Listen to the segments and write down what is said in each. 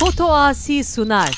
Foto Asi sunar.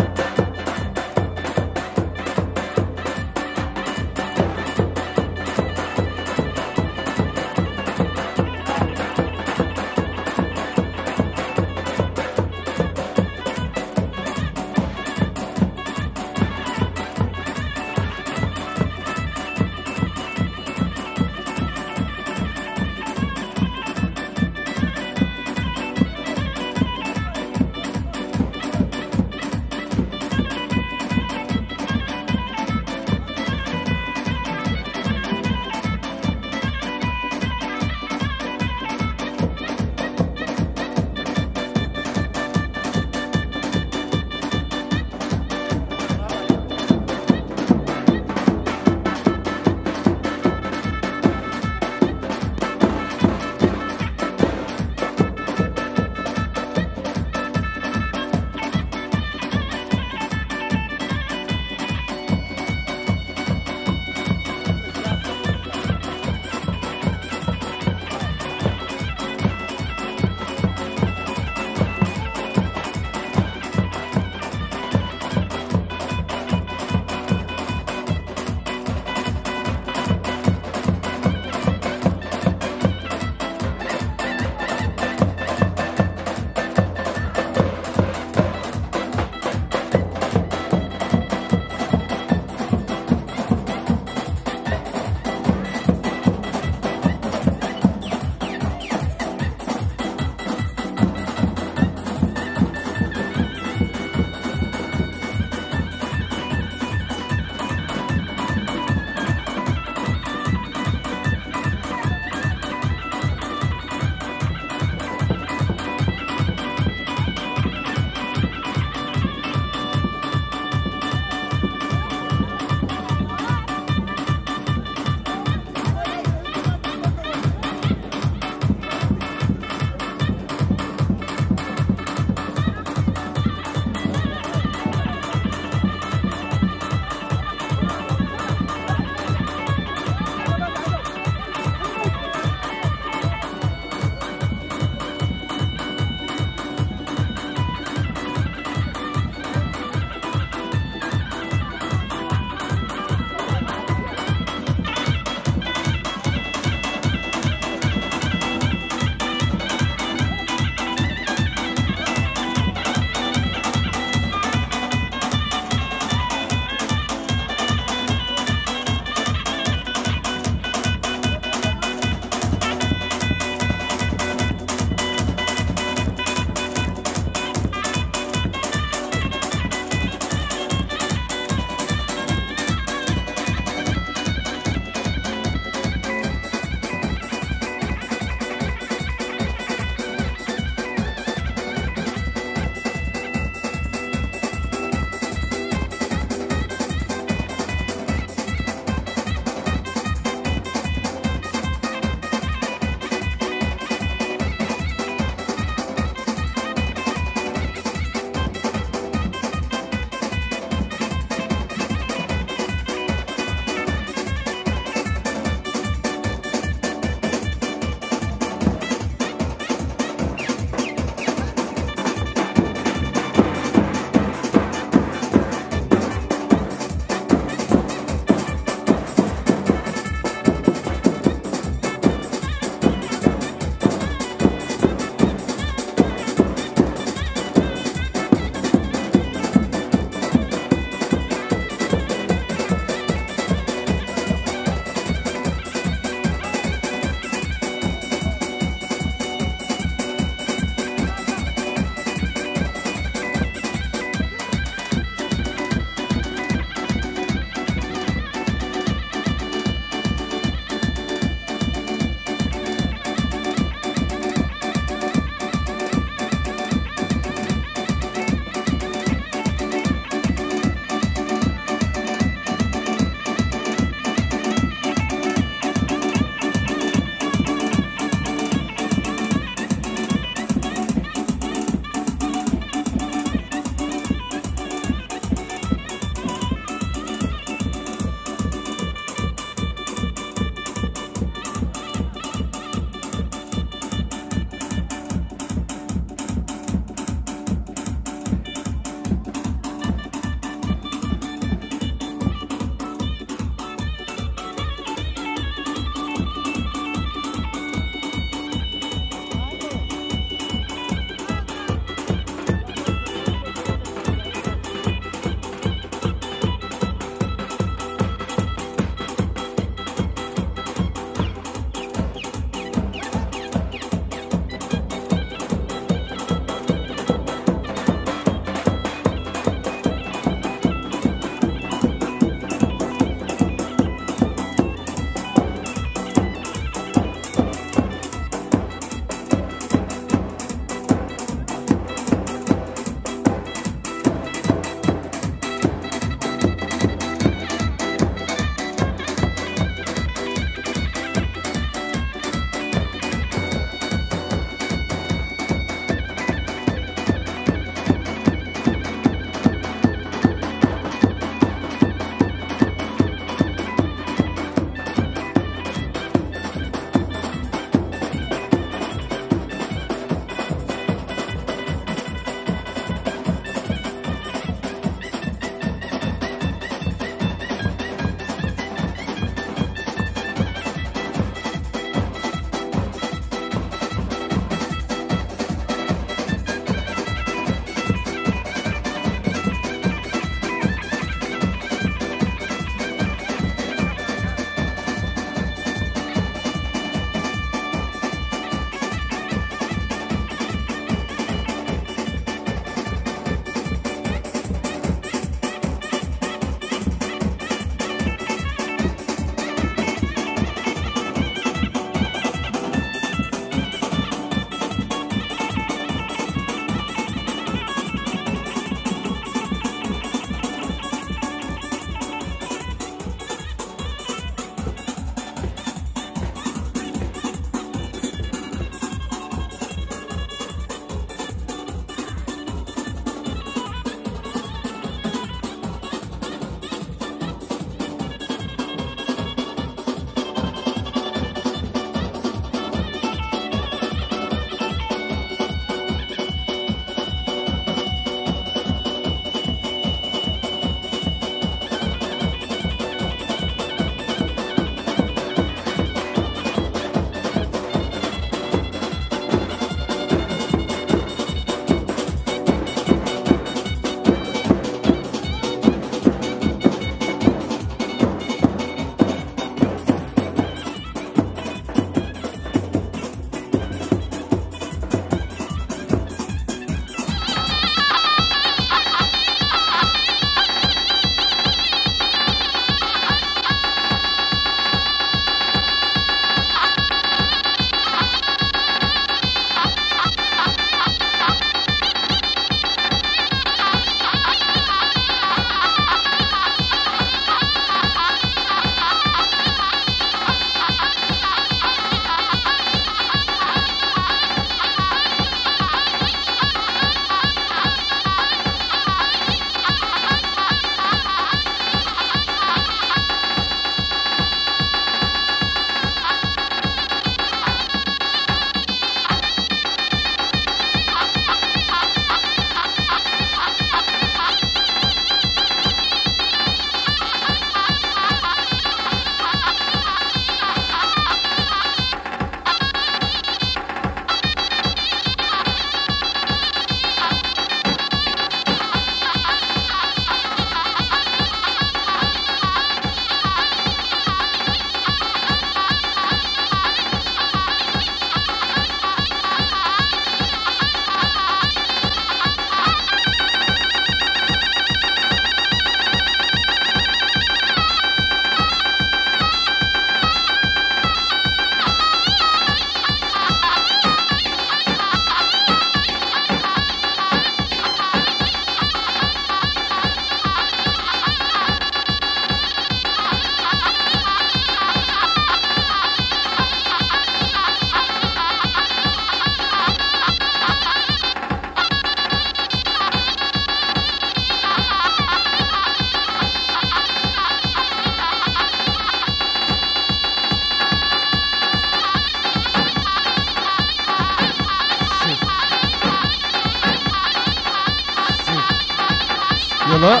هلا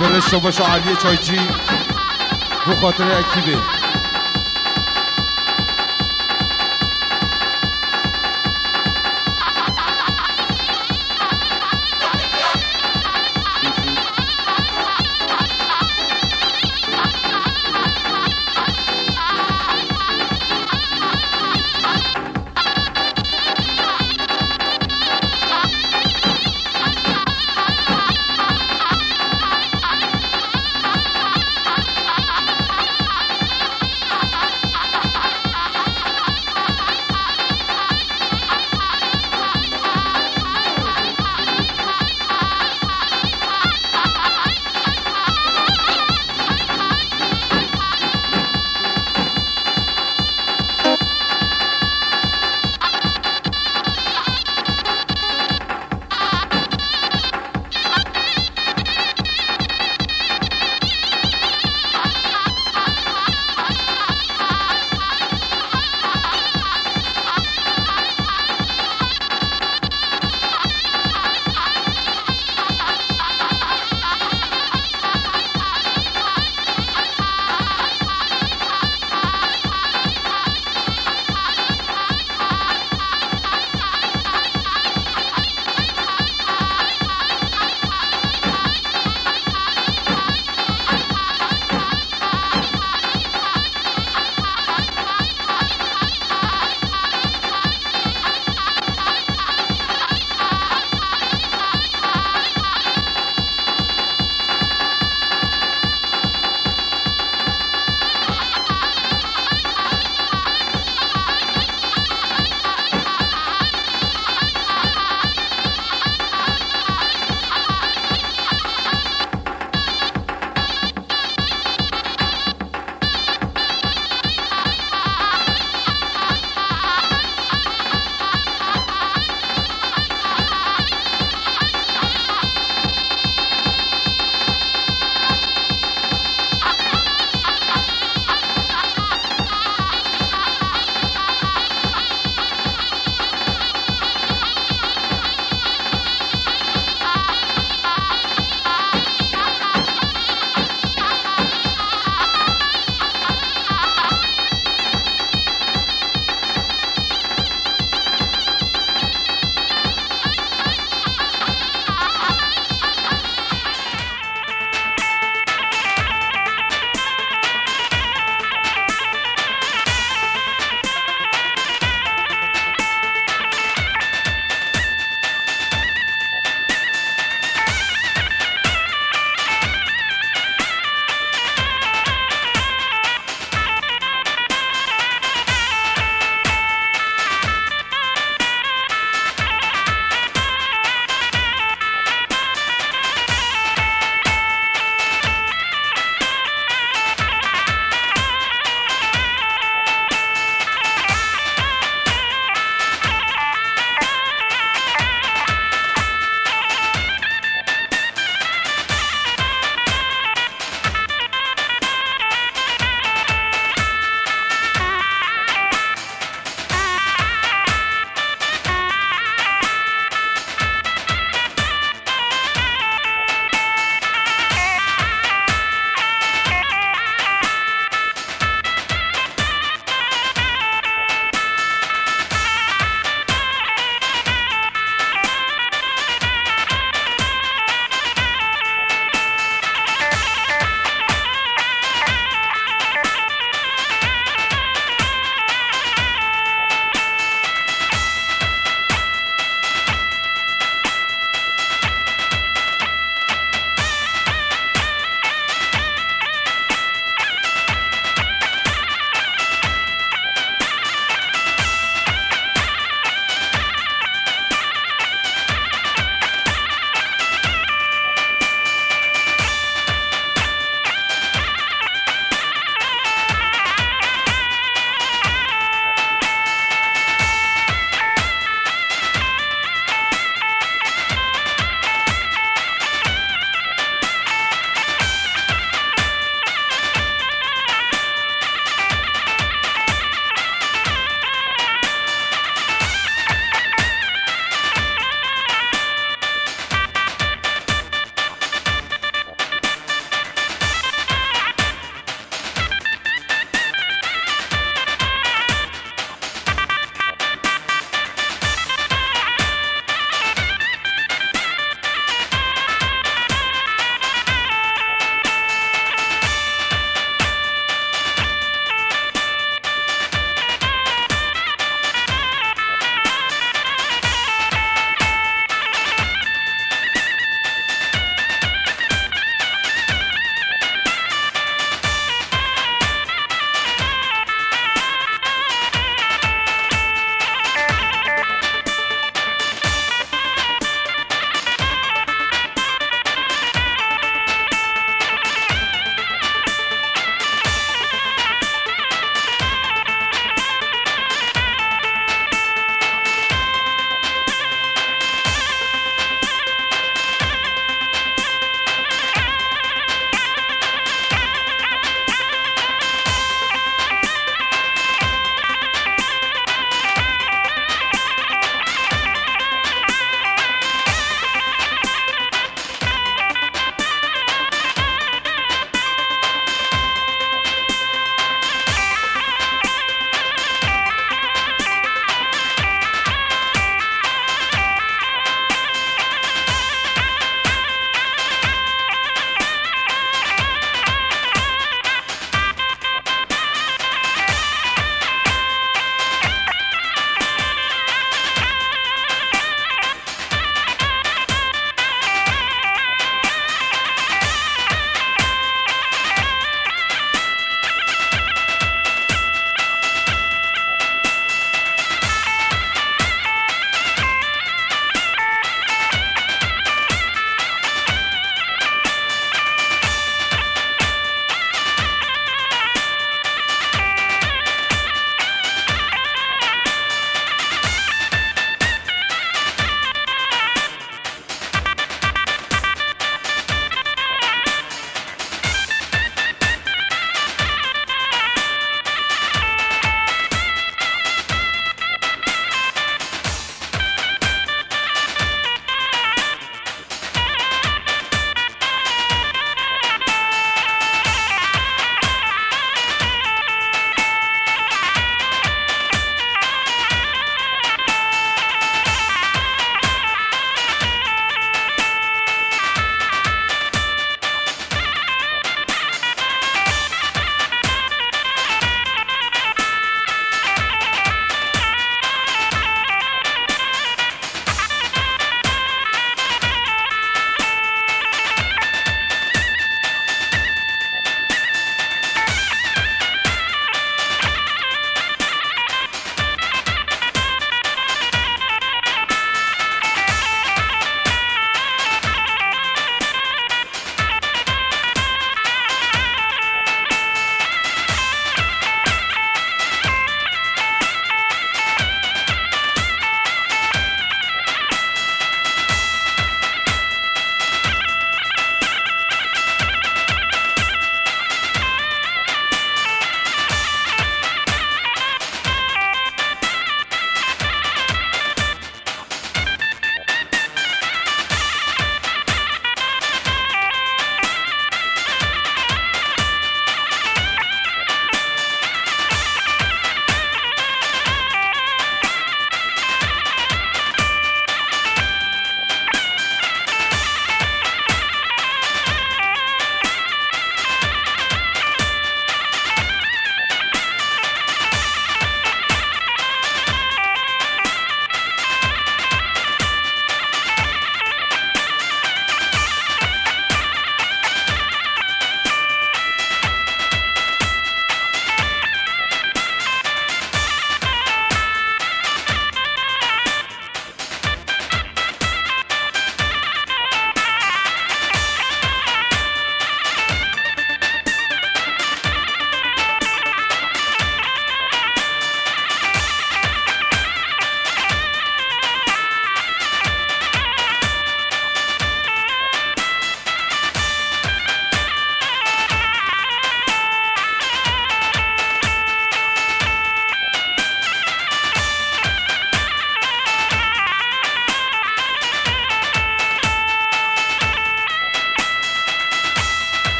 برش باشه علی چایچی بو خاطر اکیبه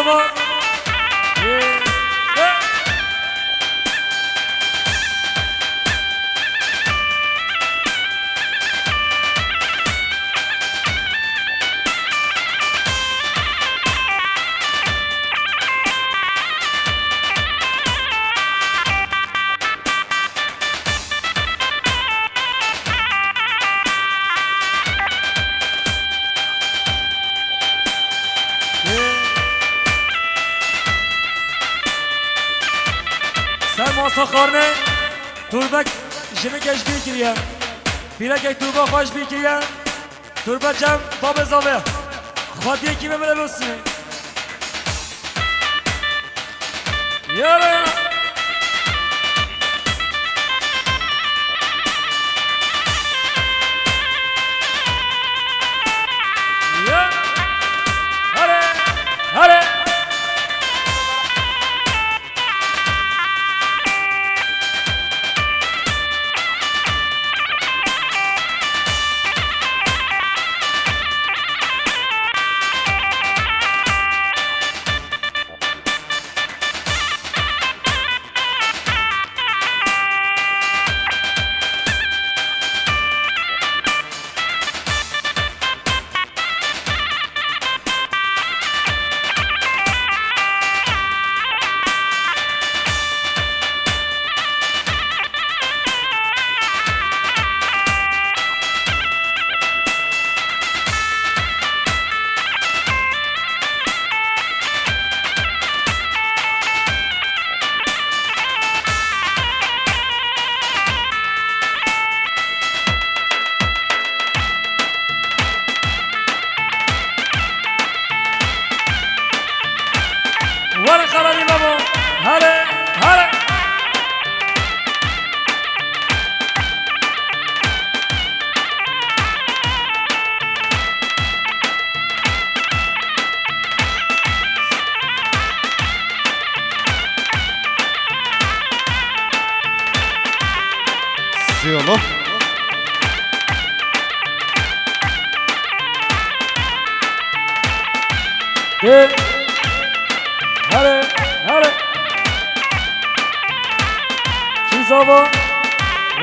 زمان خارنه توربک جنگش بیکریه پیرک توربا خوش بیکریه توربا جم باب زاوه خواهد یکی ببره بسنه یالا سيولو هره هره کی زاوا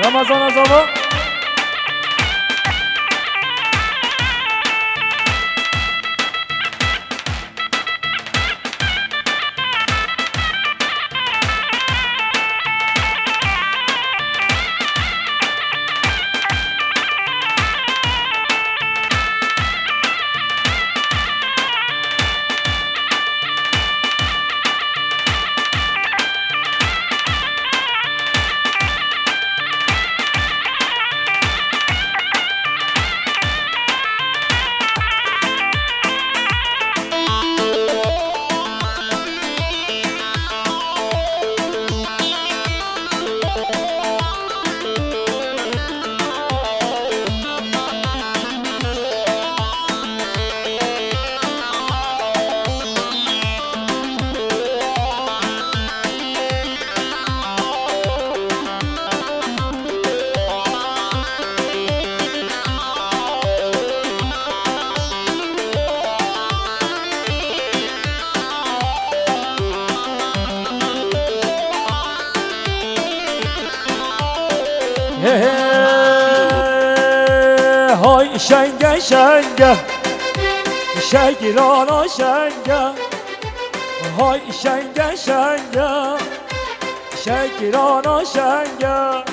رمضان زاوا های شنگه شنگه شگیرانا شنگه های شنگه شنگه شگیرانا شنگه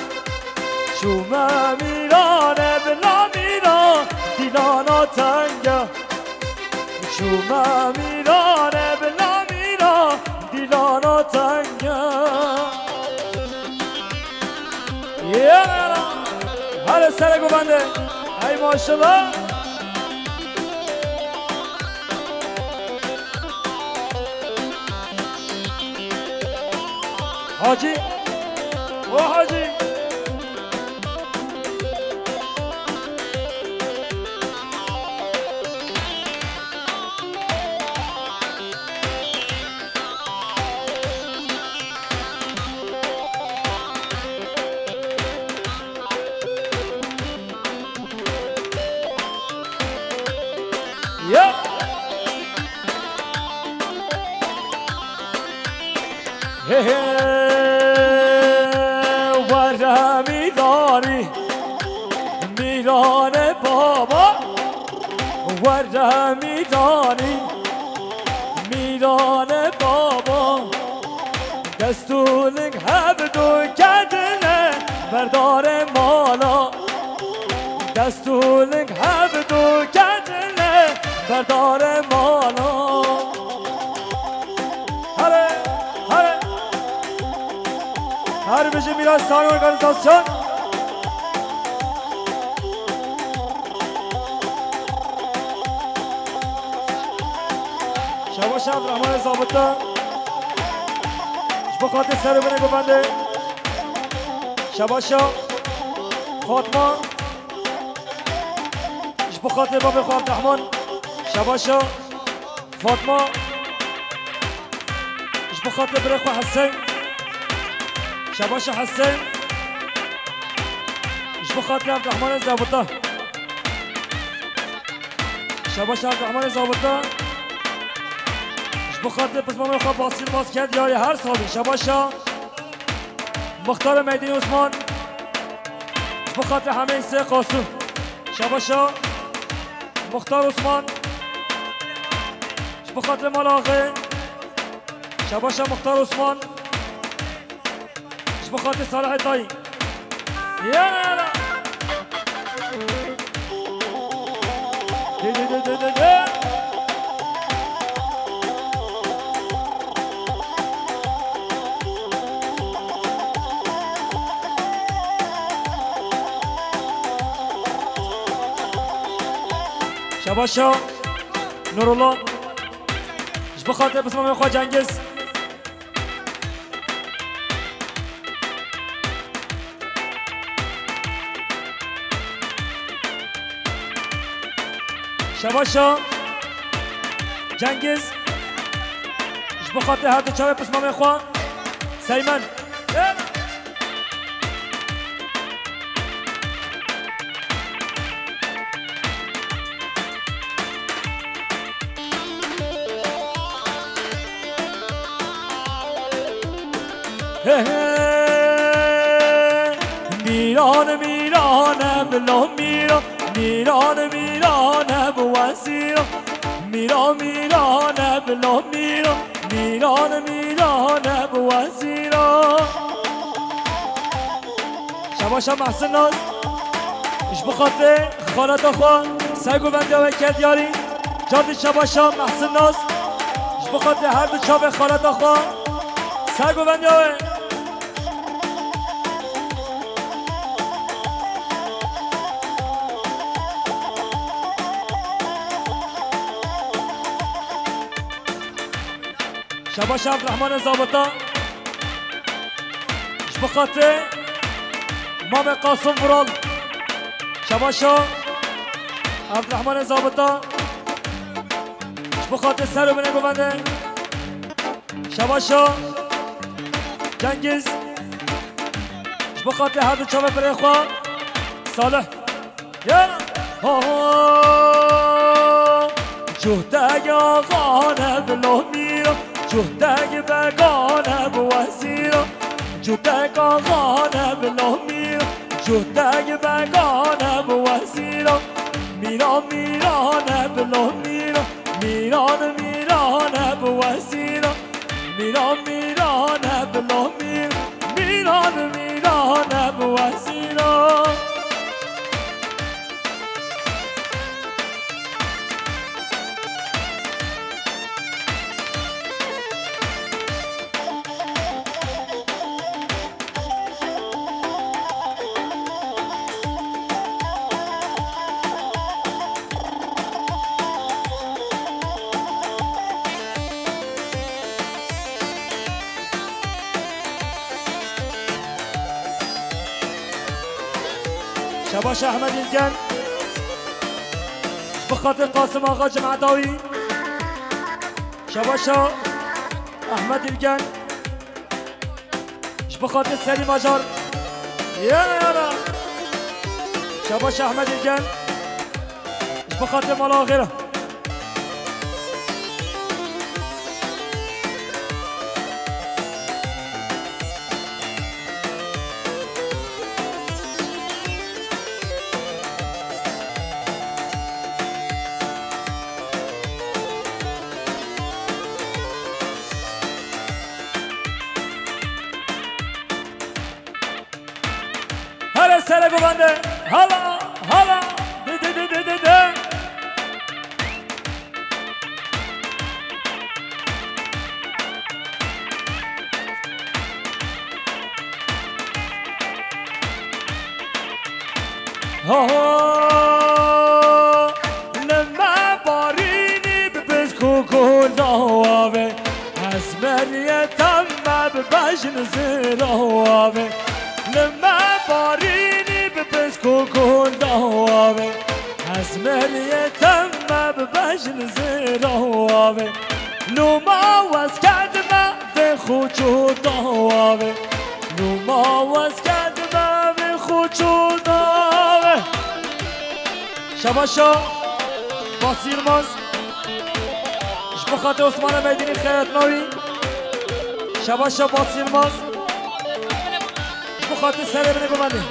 شومه میرانه بلا میران دیلانا تنگه شومه میرانه بلا میران دیلانا تنگه هر سر گوبنده ای ماشالله حاجی و حاجی وره میدانی میران بابا وره میدانی میران بابا دستولنگ هبدو کدنه بردار مالا دستولنگ هبدو کدنه بردار مالا هر بشه میراستان ارگانیزاسیون شباش عبدالرحمن ضابطه بخاطر سر بنه گفنده شباشا فاطمه بخاطر باب خواه عبدالرحمن شباشا فاطمه بخاطر برخوا حسين شباشا حسين بخاطر عبدالرحمن الزابطه شباشا عبدالرحمن الزابطه بخاطر پس مامان خواه باصیل باز کرد یاری هر سالی شباشا مختار میدین عثمان بخاطر همه سه قاسم شباشا مختار عثمان بخاطر ملاقه شباشا مختار عثمان بخاطر صالح الطایی يلا شباشا نور الله بخاطر بسم الله خواه جنگز شباشا جنگز بخاطر هر دو چاوه بسم الله خواه سیمن میران میران بلا میران میران میران بوزیران میران میران بلا میران میران میران بوزیران شباشا محسن ناز اش بخاطر خالت آخوان سگو بنده و کرد یاری جادی شباشا محسن ناز اش بخاطر هر دو چاپ خالت آخوان سگو بنده و شباشا عبدالرحمن ضابطه بخاطر مام قاسم ورال شباشا عبدالرحمن ضابطه بخاطر سر بنه گونده شباشا جنگز بخاطر هر دو چاوه بره خواه صالح یالا جهدگ آقانه بلو میرم جهدگ بگانه بوزیرم جهدگ آقانه بلو میرم جهدگ بگانه بوزیرم میران میرانه بلو میرم میران میرانه بوزیرم میران میرانه بلو میرم میران میرانه بوزیرم شباش احمد الجن بخاطر قاسم آقا جمعتاوی شباشا احمد الجن بخاطر سلیم آجار يلا شباش احمد الجن بخاطر مالا غيره سر گونده هلا هلا ده ده ده ده ده لما باريني ببسكو كل دواوي اسمني تم ببجن زراوي لما باريني ببسكو كل دواوي اسمني تم ببجن زراوي لو ما واسكد ما بخوچو دواوي لو ما واسكد ما بخوچو دواوي شباشا باصير ماز بخاطر عثمان میدینی خیرت نوی شباشا باصير ماز بخاطر سر بني بمني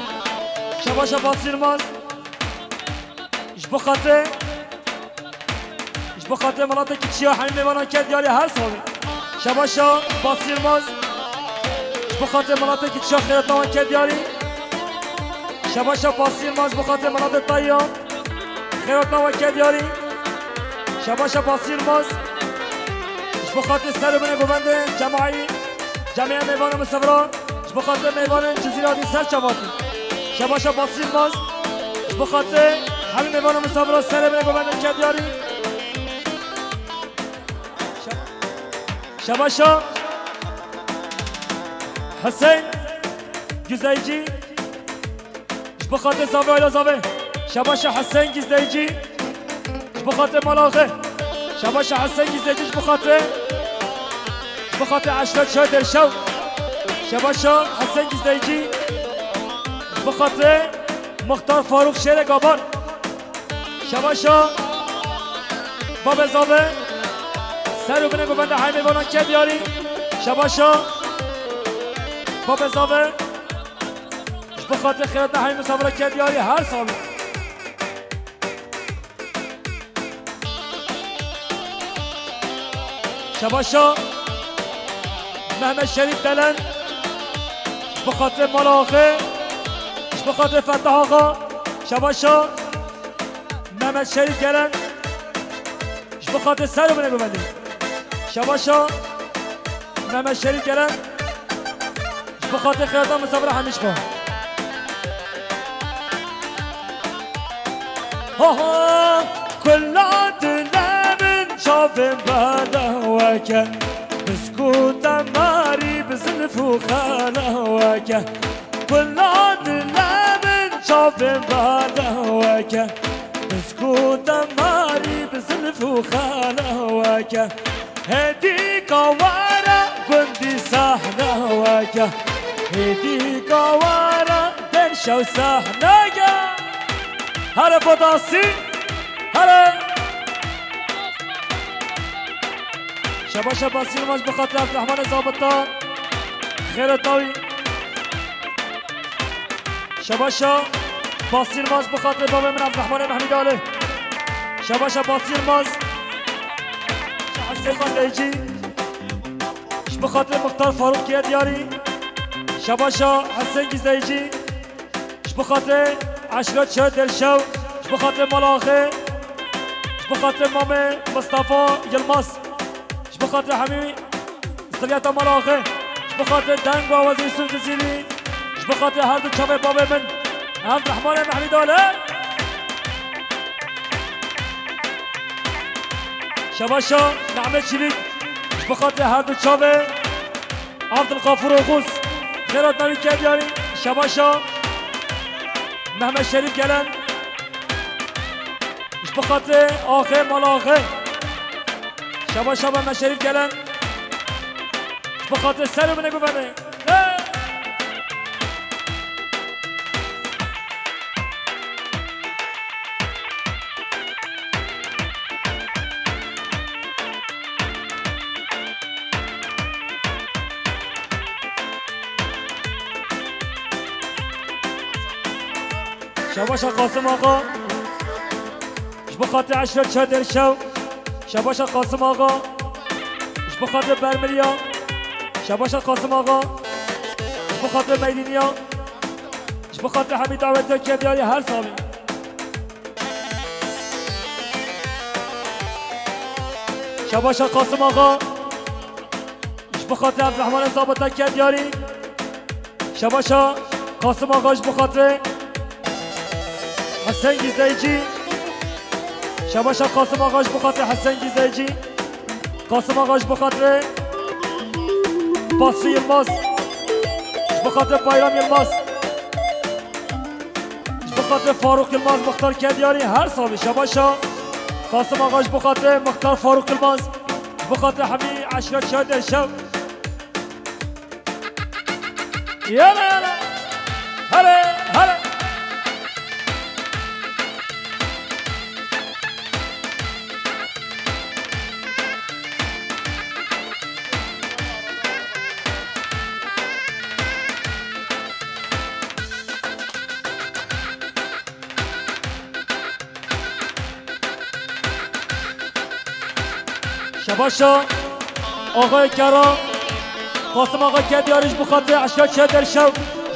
شباشا باصير ماز بخاطر مناطق كتشيا حمي ميوانا كد يالي هر صابي شباشا باصير ماز بخاطر مناطق كتشيا خيرت نوان كد يالي شباشا باصير ماز بخاطر مناطق طيام خيرت نوان كد يالي شباشا باصير ماز بخاطر سر بني بمني جماعي جميع ميوانا مصوران بخاطر ميوان جزيراتي سر شباتي شباشا باصير ماز بخاطر همین ميوان مصوران سر بني بمني كد يالي شباشا حسين جزيجي بخاطر زاوية إلى زاوية شباشا حسين جزيجي بخاطر ملاخه شباشا حسين جزيجي بخاطر عشرة شهر درشو شباشا حسين جزيجي بخاطر مختار فاروق شير قابان شباشا باب زاوية سر بنه گوبنده های میوانان که بیاری شباشا باب زاوه بخاطر خیرات های مصابره که بیاری هر سالی شباشا محمد شریف دلن بخاطر ملاخه بخاطر فتح آقا شباشا محمد شریف دلن بخاطر سر بنه گوبنده شباشا محمد شریف گرن بخاطر خیراتان مصابره همیش با ها کلا دلمن شافم باده وکه بسکوتم ماری بزلف و خاله وکه کلا دلمن شافم باده وکه بسکوتم ماری بزلف و خاله وکه هدي كوارا قندي سحنا واجه هدي كوارا درشا وسحنا هلا بطاسي هلا شباشا باصير ماش بخاطر عبد الرحمن الزابطة خير الطوي شباشا باصير ماش بخاطر بابا من عبد الرحمن محمد عليه شباشا باصير ماش حسين منديجي بخاطر مختار فاروق كيا دياري شباشا حسين جزيجي بخاطر عشرات شهر درشو بخاطر ملاخه بخاطر مامي مصطفى يلماس بخاطر حمي زريات ملاخه بخاطر دنگوا وزير سوق جزيري بخاطر هر دو شباب بابا من عبد الرحمن محمد عليه شباشا نعمل شريك بخاطر هر دو شباب عبد الغفور وخوس خيرات نبي كابياني شباشا محمد شريف گلن بخاطر آخر مال آخر شباشا محمد شريف گلن بخاطر سر بنه گوبنه شباشا قاسم آقا بخاطر عشرة شهر شو شباشا قاسم آقا بخاطر برمليا شباشا قاسم آقا بخاطر ميدينيا اش بخاطر حمید دعوت که دیاری هر سالی شباشا قاسم آقا اش بخاطر عبدالرحمن ضابطه که دیاری شباشا قاسم آقا اش بخاطر حسین گیزایجی شباشا قاسم آقا اش بخاطر حسین گیزایجی قاسم آقا اش بخاطر باسری یلماز اش بخاطر بایرام یلماز اش بخاطر فاروق یلماز مختار کدیاری هر سالی شباشا قاسم آقا اش بخاطر مختار فاروق یلماز اش بخاطر حمی عشرات شاید شب يلا يلا هلا هلا شباشا آقای کرام قاسم آقا کدیاریش بخاطر عشقات شد در شو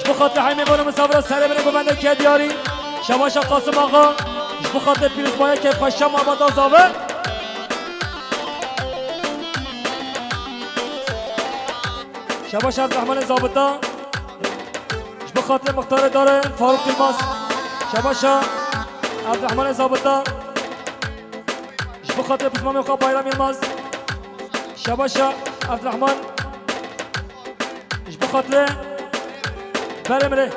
بخاطر حیمی بانو مسافر سره بره ببنده کدیاری شباشا قاسم آقا بخاطر پیروز باید که پشم آباد آزاوه شباشا عبدالرحمن ضابطه بخاطر مختار داره فاروق یلماز شباشا عبدالرحمن ضابطه بخاطر بسمام خواه بایرام یلماز شباشا عبدالرحمن بخاطر برمره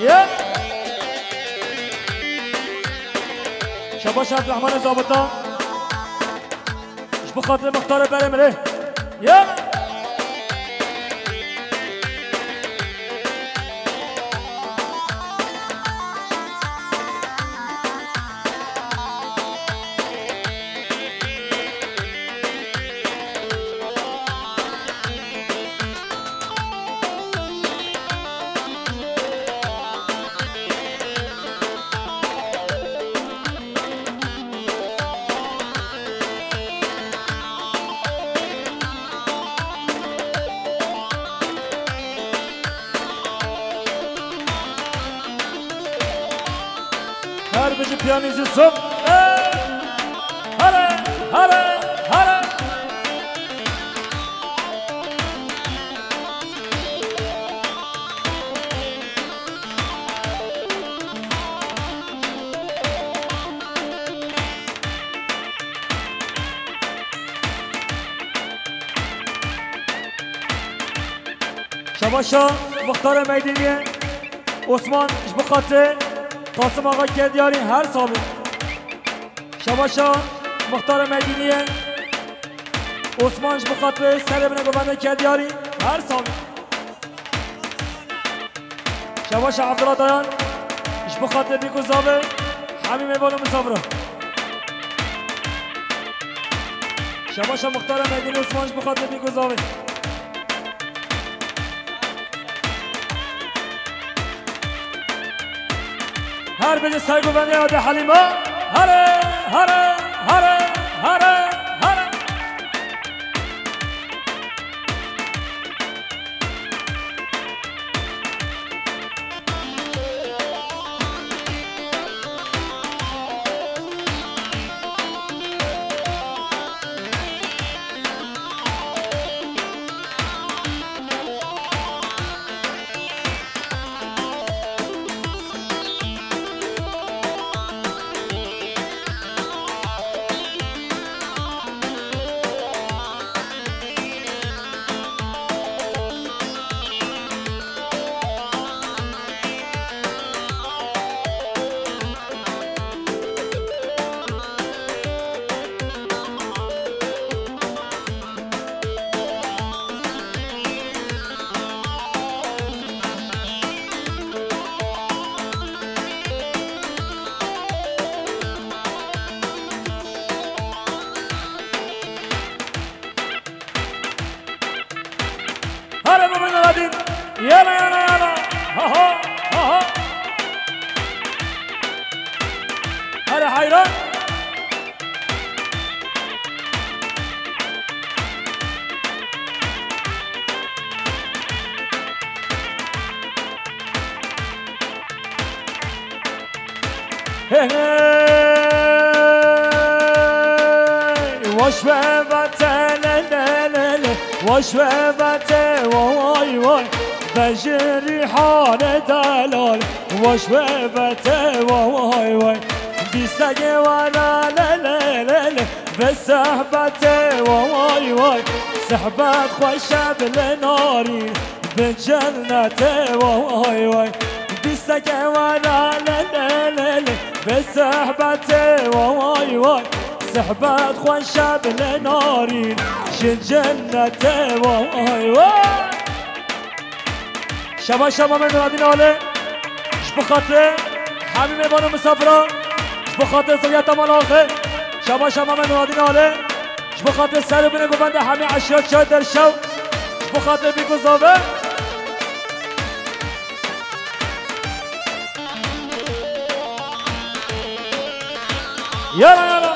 یه شباشا عبدالرحمن ضابطه بخاطر مختار برمره یه هر بجی پیانیزی صبح هره هره هره شباشا مختار میدینی عثمان بخاطر قاسم آقا کدیاری هر سالی شباشا مختار مدینیه عثمانش بخاطر سر بنه گوبنده کدیاری هر سالی شباشا عبدالله دایان اش بخاطر بیگوزابه همین میبانو مسافره شباشا مختار مدینی عثمانش بخاطر بیگوزابه هر بجه سایگو بنده آده حلیما هره هره هره هره هره هره ببین ندین یلا یلا یلا ها ها ها ها هره حیران واش بابته لللل واش بابته واي واي بجري حال دلال واش بابته واي واي بيساقي ولا لللل بسحبته واي واي سحبت خوشة بالناري بجنته واي واي بيساقي ولا لللل بسحبته واي واي سحبت خوشة بالنارين جنته واي واي شبا شبا من رادين آله شبخاطر حمیم بانو مسافران شبخاطر سویت ملاخه شبا شبا من رادین آله شبخاطر سر بینه گوبنده همه عشیات شاید در شو شبخاطر بیگذابه یالا یالا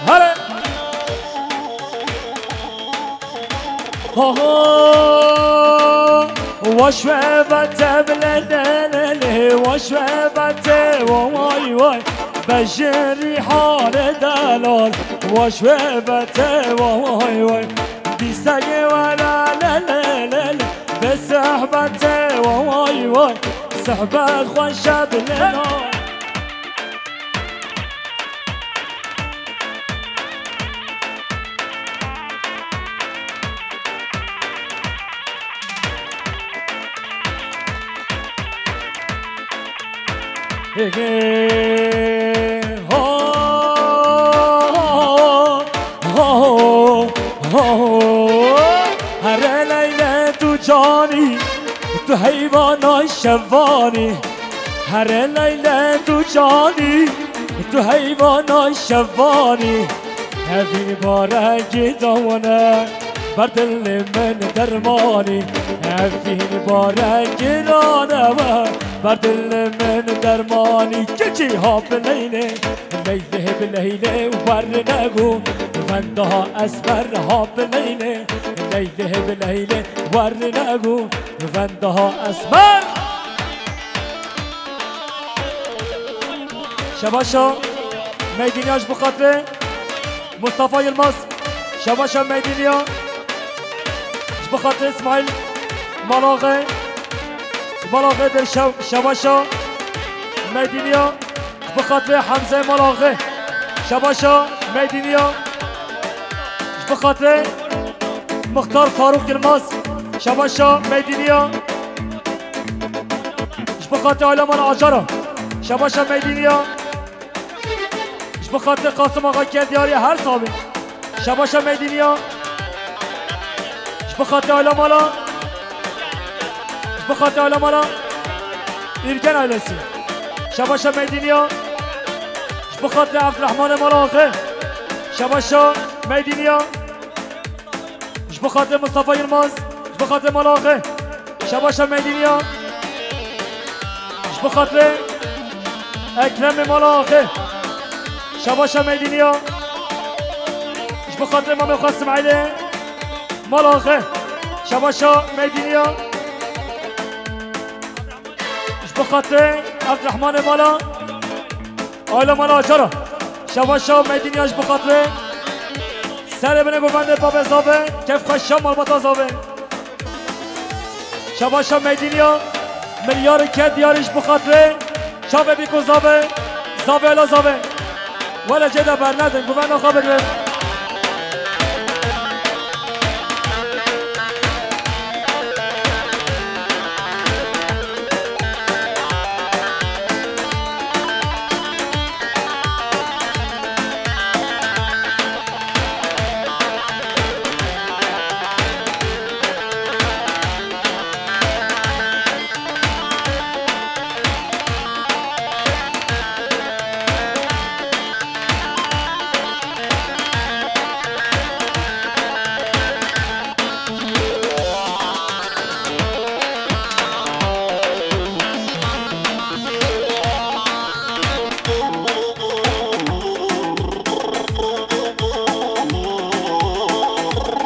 هره واش بته بلدلله واش بته واي واي بجري حال دلال واش بته واي واي بيساقي ولا لللل بسحبته واي واي سحبت خوشة بالنار هر لیله تو جانی تو حیوان شوانی هر لیله تو جانی تو حیوان شوانی هفین بارگی دامنه بر دل من درمانی هفین بارگی دامنه بر دل من درمانی کچی ها بلیله لیله بلیله ور نگو بنده ها اسمر ها بلیله لیله بلیله ور نگو بنده ها اسمر شباشا میدینیاش بخاطر مصطفى یلماس شباشا میدینیا بخاطر اسماعیل ملاغه ملاغه در شباشا میدینیا بخاطر حمزه ملاغه شباشا میدینیا بخاطر مختار فاروق یلماس شباشا میدینیا بخاطر علمان آجارا شباشا میدینیا بخاطر قاسم آقا کردیاری هر صابی شباشا میدینیا بخاطر علمانا بخاطر علمانا ایرگن ایلسی شباشا میدینیا بخاطر عبدالرحمن ملاخه شباشا میدینیا بخاطر مصطفى یلماز بخاطر ملاخه شباشا میدینیا بخاطر اکرم ملاخه شباشا میدینیا بخاطر امام خاصم علی ملاخه شباشا میدینیا بخاطر عبدالرحمن مالا آیلا مالا جارا شباشا میدینیاش بخاطر سر بنه گوونده باب زابه کف خوشا مالباتا زابه شباشا میدینیا ملیار کد دیارش بخاطر شابه بیکو زابه زابه الا زابه ولا جدا بر ندن گوونده خواه بگرم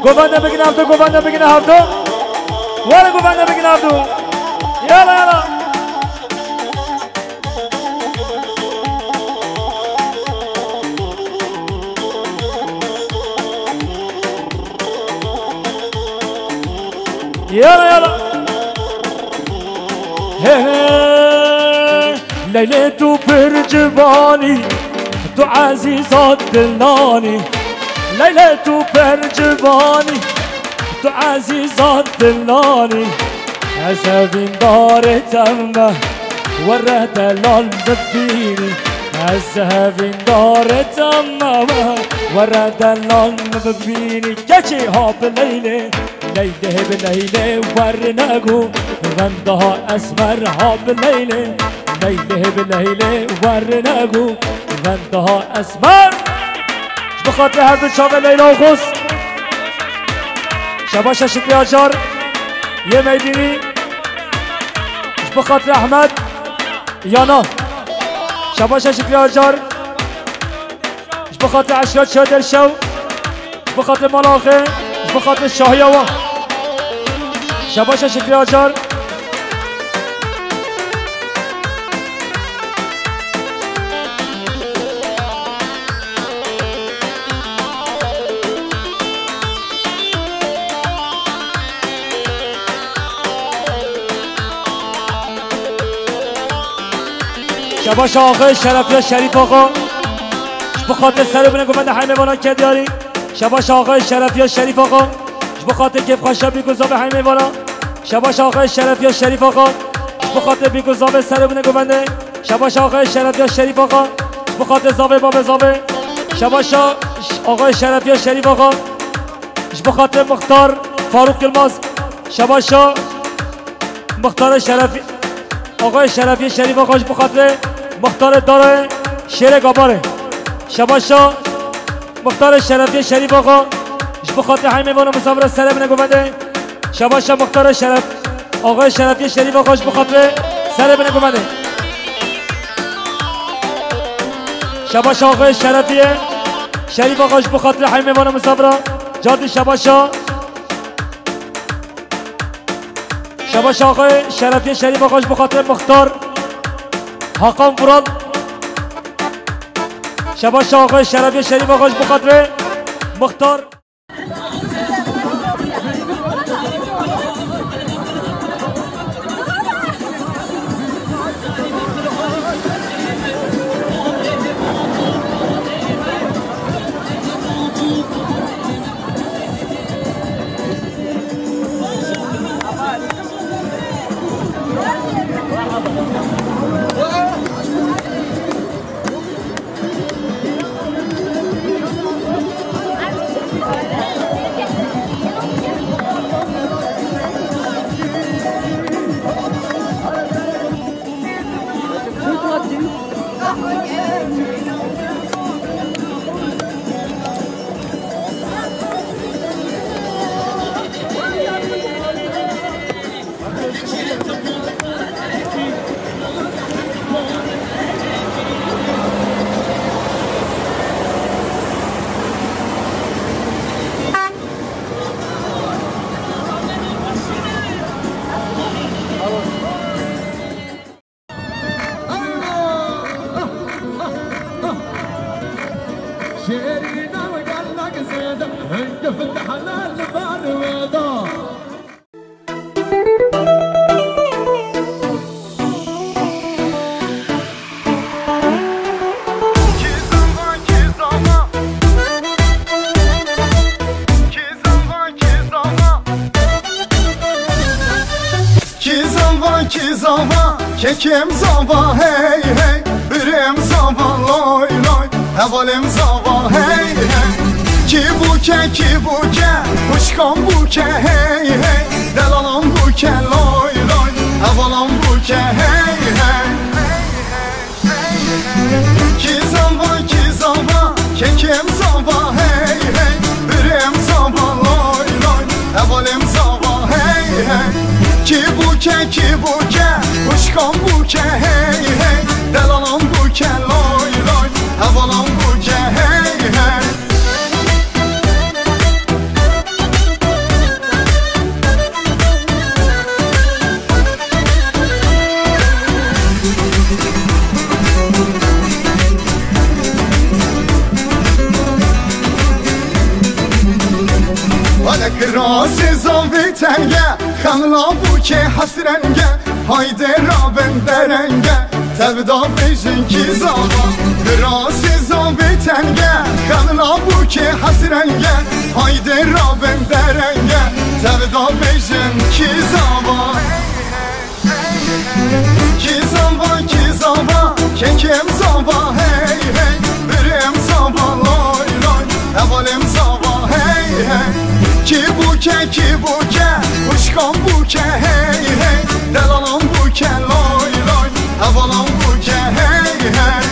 گوونده بگین هفتو گوونده بگین هفتو ولا قبنا بقنا عبدو يلا يلا يلا يلا ليلة برجباني تو عزيزات دلاني ليلة برجباني تو عزيزات دلاني عزابين دار تمه ورا دلال ببيني عزابين دار تمه ورا دلال ببيني كشي هاب ليلة ليلة بليلة ورناقو غندها أسمر هاب ليلة ليلة بليلة ورناقو غندها أسمر بخاطر هر شاب ليلة وخص شباشا شكري أجار يا ميديني بخاطر أحمد يانا شباشا شكري أجار بخاطر عشرات شادر شو بخاطر ملاخي بخاطر الشاهيوة شباشا شكري أجار شباش آقای شرفی شریف آقا بخاطر سر بینه گفت همه وانا که دیاری شباش آقای شرفی شریف آقا بخاطر که خوشا بیگذاب همه وانا شباش آقای شرفی شریف آقا بخاطر بیگذاب سر بینه گفت شباش آقای شرفی شریف آقا بخاطر زاوه باب زاوه شباش آقای شرفی شریف آقا بخاطر مختار فاروق الماس شباش مختار شرفی آقای شرفی شریف آقا بخاطر مختار داره شیر گاباره شباشا مختار شرفی شریف آقا بخاطر همه وانا مسافر سر بینه گفته شباشا مختار شرف آقای شرفی شریف آقا بخاطر سر بینه گفته شباشا آقای شرفی شریف آقا بخاطر همه وانا مسافر جادی شباشا شباشا آقای شرفی شریف آقا بخاطر مختار حاکم فراد شباش آقای شرفی شریف آقاش بخاطر مختار Kekim zava hey hey, birim zava loy loy, havalim zava hey hey. Ki buke, uçkan buke hey hey, delalam buke loy loy, havalam buke hey hey. Ki zava, kekim zava hey hey, birim zava loy loy, havalim zava hey hey. Ki buke, uçkan buke hey hey, delalam buke loy loy, havalam buke hey hey. لك راسي زاوي تنگه خملا بو که حسرنگه هایده رابن درنگه تبدا بیشن کی زاوا راسي زاوي تنگه خملا بو که حسرنگه هایده رابن درنگه تبدا بیشن کی زاوا کی زاوا کی زاوا که کم زاوا هی هی برم زاوا لای لای اولم زاوا هی هی کی بوکه خوشکام بوکه هی هی دلالم بوکه لای لای اولم بوکه هی هی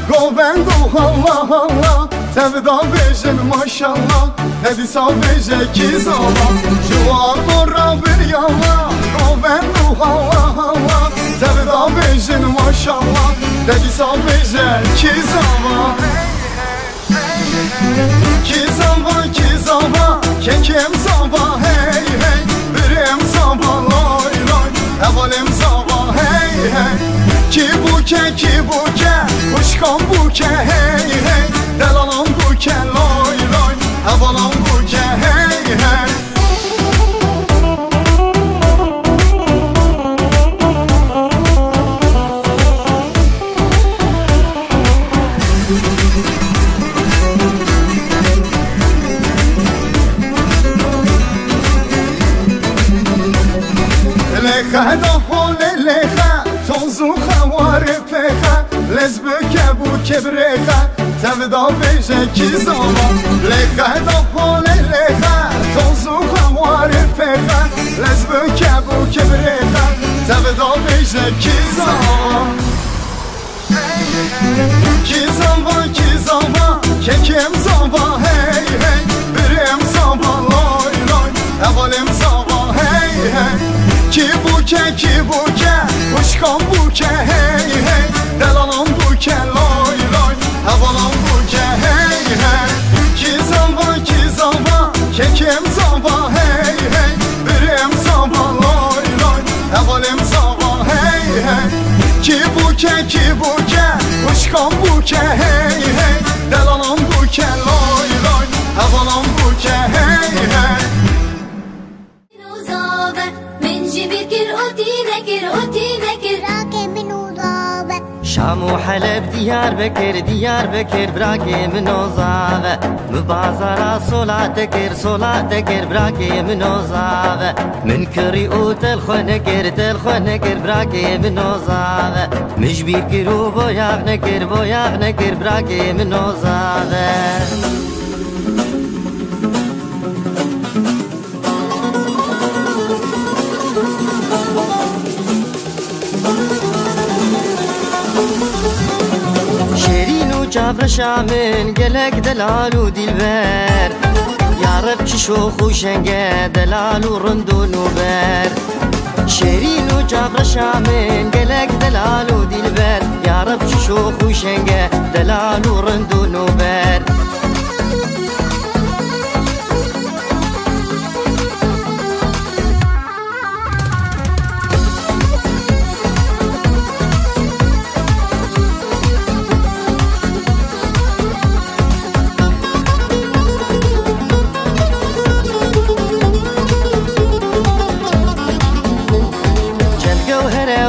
Govendo Allah Allah Tevda bejin maşallah Nedisa beje ki zaman Juan morra bir yallah Govendo Allah Allah Tevda bejin maşallah Nedisa beje ki zaman Ki zaman Kekem zaman hey hey Birim zaman loy loy Evalim zaman hey hey Ki buke Kuşkan buke hey hey Delalan buke loy loy Havalan buke hey hey Lecha da hole lecha Tozu خواره پخه لزبکه بو کبرخه تبدا بیشه کی زمان لخه دا حاله لخه توزو خواره پخه لزبکه بو کبرخه تبدا بیشه کی زمان کی زمان که کم زمان هی هی برم زمان لای لای اولم زمان هی هی کی بوکه خوشکام بوکه هی هی دلالم بوکه لای لای هوالم بوکه هی هی کی زمان که کم زمان هی هی برم زمان لای لای هوالم زمان هی هی کی بوکه خوشکام بوکه هی هی دلالم بوکه لای لای هوالم بوکه هی هی شام وحلب ديار بكر براكي من وزاغ مبازرة صلاتكر براكي من وزاغ من كريوت الخنكر براكي من وزاغ مجبير كرو بوياغ نكر براكي من وزاغ جابر شامن قلق دلال ودلبر يا رب شوخ وشنقه دلال ورندو نوبر شيرين وجابر شامن قلق دلال ودلبر يا رب شوخ وشنقه دلال ورندو نوبر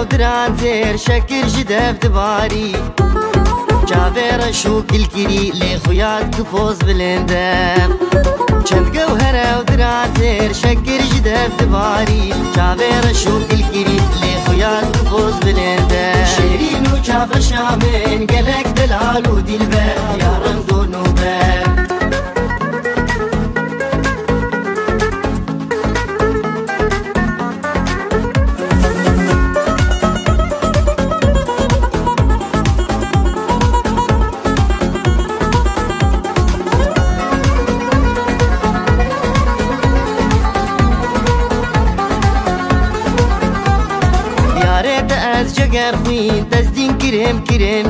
ودران زير شكر جدف دباري جابر شوك الكري لخيات كفوز بلندم چند جوهرة ودران زير شكر جدف دباري جابر شوك الكري لخيات كفوز بلندم شيرين وجابر شامن قلق دلال ودلبر يا رندو نوبر جگر خوین دستین کرم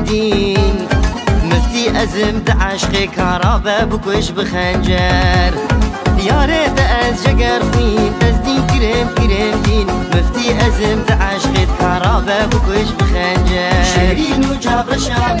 دین مفتي أزم دعشقي كهربا بكوش بخنجر يا ريت أز جقر خوين تزدين كرم دين مفتي أزم دعشقي كهربا بكوش بخنجر شيرين وجاب رشام